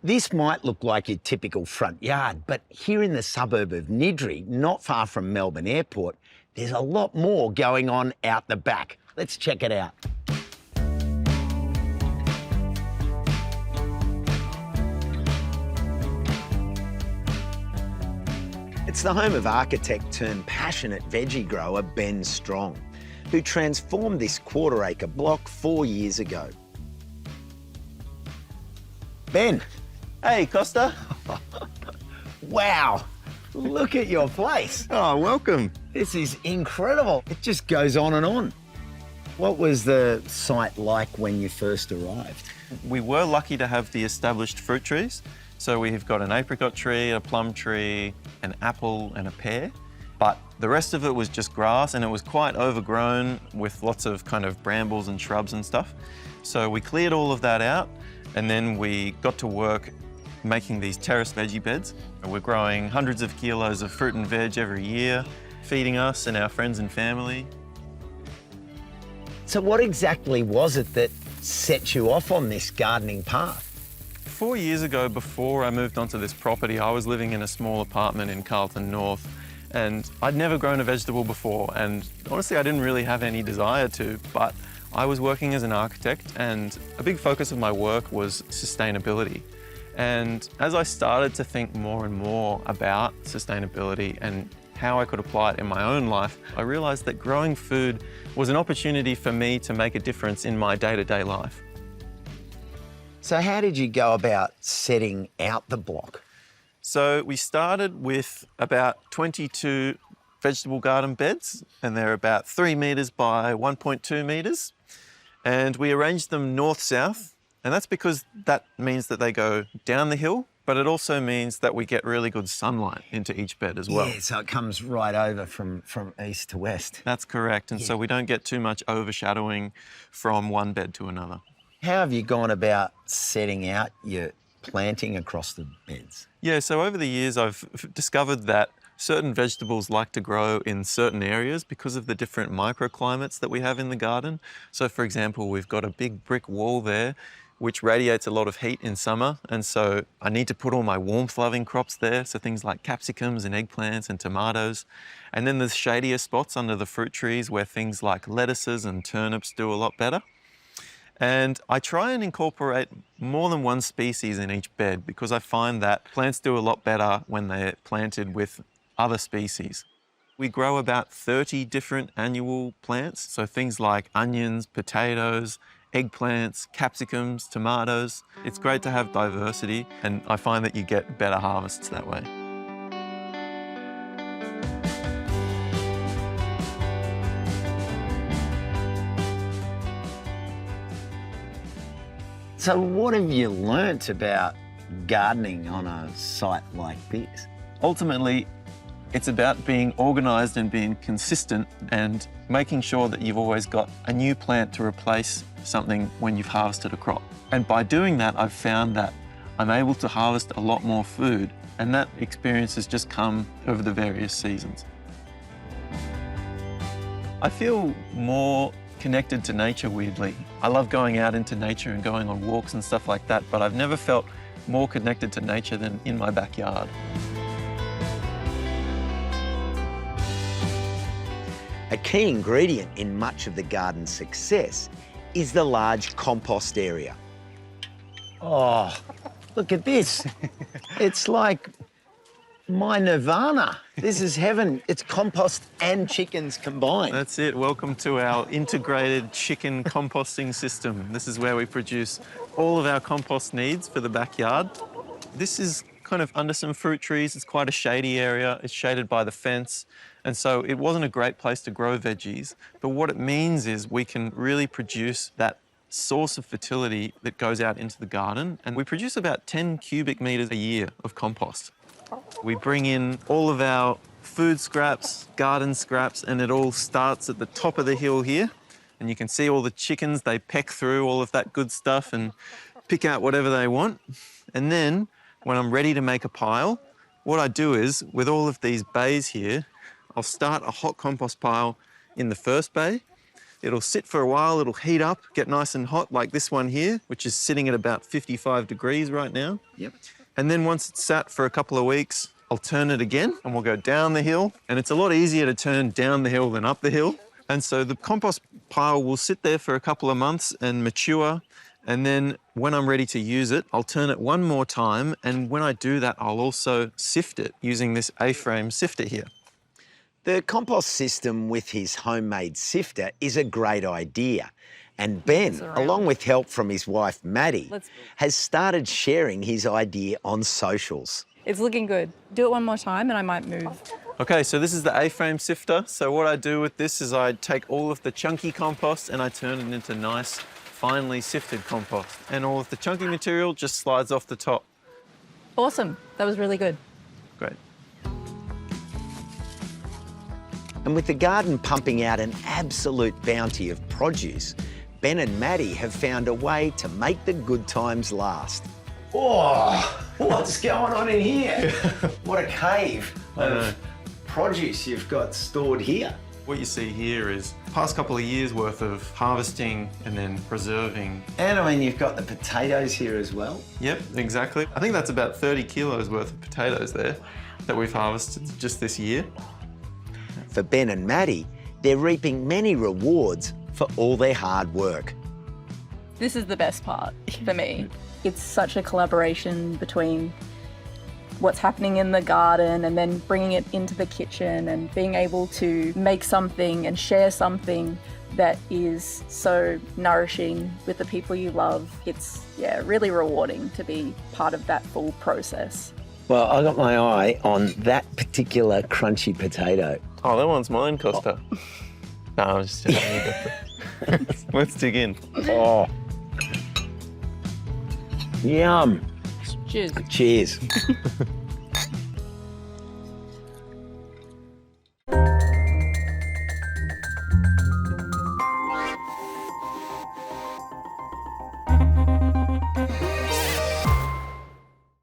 This might look like your typical front yard, but here in the suburb of Niddrie, not far from Melbourne Airport, there's a lot more going on out the back. Let's check it out. It's the home of architect turned passionate veggie grower Ben Strong, who transformed this quarter-acre block 4 years ago. Ben. Hey, Costa. Wow, look at your place. Oh, welcome. This is incredible. It just goes on and on. What was the site like when you first arrived? We were lucky to have the established fruit trees. So we've got an apricot tree, a plum tree, an apple and a pear. But the rest of it was just grass, and it was quite overgrown with lots of kind of brambles and shrubs and stuff. So we cleared all of that out, and then we got to work making these terraced veggie beds. We're growing hundreds of kilos of fruit and veg every year, feeding us and our friends and family. So what exactly was it that set you off on this gardening path? 4 years ago, before I moved onto this property, I was living in a small apartment in Carlton North, and I'd never grown a vegetable before, and honestly, I didn't really have any desire to, but I was working as an architect, and a big focus of my work was sustainability. And as I started to think more and more about sustainability and how I could apply it in my own life, I realized that growing food was an opportunity for me to make a difference in my day-to-day life. So how did you go about setting out the block? So we started with about 22 vegetable garden beds, and they're about 3 metres by 1.2 metres. And we arranged them north-south, and that's because that means that they go down the hill, but it also means that we get really good sunlight into each bed as well. Yeah, so it comes right over from east to west. That's correct, and so we don't get too much overshadowing from one bed to another. How have you gone about setting out your planting across the beds? Yeah, so over the years I've discovered that certain vegetables like to grow in certain areas because of the different microclimates that we have in the garden. So for example, we've got a big brick wall there which radiates a lot of heat in summer, and so I need to put all my warmth-loving crops there, so things like capsicums and eggplants and tomatoes. And then there's shadier spots under the fruit trees where things like lettuces and turnips do a lot better. And I try and incorporate more than one species in each bed because I find that plants do a lot better when they're planted with other species. We grow about 30 different annual plants, so things like onions, potatoes, eggplants, capsicums, tomatoes. It's great to have diversity, and I find that you get better harvests that way. So what have you learnt about gardening on a site like this? Ultimately, it's about being organised and being consistent and making sure that you've always got a new plant to replace something when you've harvested a crop. And by doing that, I've found that I'm able to harvest a lot more food, and that experience has just come over the various seasons. I feel more connected to nature, weirdly. I love going out into nature and going on walks and stuff like that, but I've never felt more connected to nature than in my backyard. A key ingredient in much of the garden's success is the large compost area. Oh, look at this. It's like my nirvana. This is heaven. It's compost and chickens combined. That's it. Welcome to our integrated chicken composting system. This is where we produce all of our compost needs for the backyard. This is kind of under some fruit trees. It's quite a shady area. It's shaded by the fence. And so it wasn't a great place to grow veggies. But what it means is we can really produce that source of fertility that goes out into the garden. And we produce about 10 cubic metres a year of compost. We bring in all of our food scraps, garden scraps, and it all starts at the top of the hill here. And you can see all the chickens, they peck through all of that good stuff and pick out whatever they want. And then when I'm ready to make a pile, what I do is, with all of these bays here, I'll start a hot compost pile in the first bay. It'll sit for a while, it'll heat up, get nice and hot like this one here, which is sitting at about 55 degrees right now. Yep. And then once it's sat for a couple of weeks, I'll turn it again and we'll go down the hill. And it's a lot easier to turn down the hill than up the hill. And so the compost pile will sit there for a couple of months and mature. And then when I'm ready to use it, I'll turn it one more time. And when I do that, I'll also sift it using this A-frame sifter here. The compost system with his homemade sifter is a great idea. And Ben, along with help from his wife, Maddie, has started sharing his idea on socials. It's looking good. Do it one more time and I might move. Okay, so this is the A-frame sifter. So what I do with this is I take all of the chunky compost and I turn it into nice, finely sifted compost. And all of the chunky material just slides off the top. Awesome. That was really good. Great. And with the garden pumping out an absolute bounty of produce, Ben and Maddie have found a way to make the good times last. Oh, what's going on in here? What a cave of produce you've got stored here. What you see here is past couple of years worth of harvesting and then preserving. And I mean, you've got the potatoes here as well. Yep, exactly. I think that's about 30 kilos worth of potatoes there that we've harvested just this year. For Ben and Maddie, they're reaping many rewards for all their hard work. This is the best part for me. It's such a collaboration between what's happening in the garden and then bringing it into the kitchen and being able to make something and share something that is so nourishing with the people you love. It's, yeah, really rewarding to be part of that full process. Well, I got my eye on that particular crunchy potato. Oh, that one's mine, Costa. No, I'm just Let's dig in. Oh. Yum. Cheers. Cheers.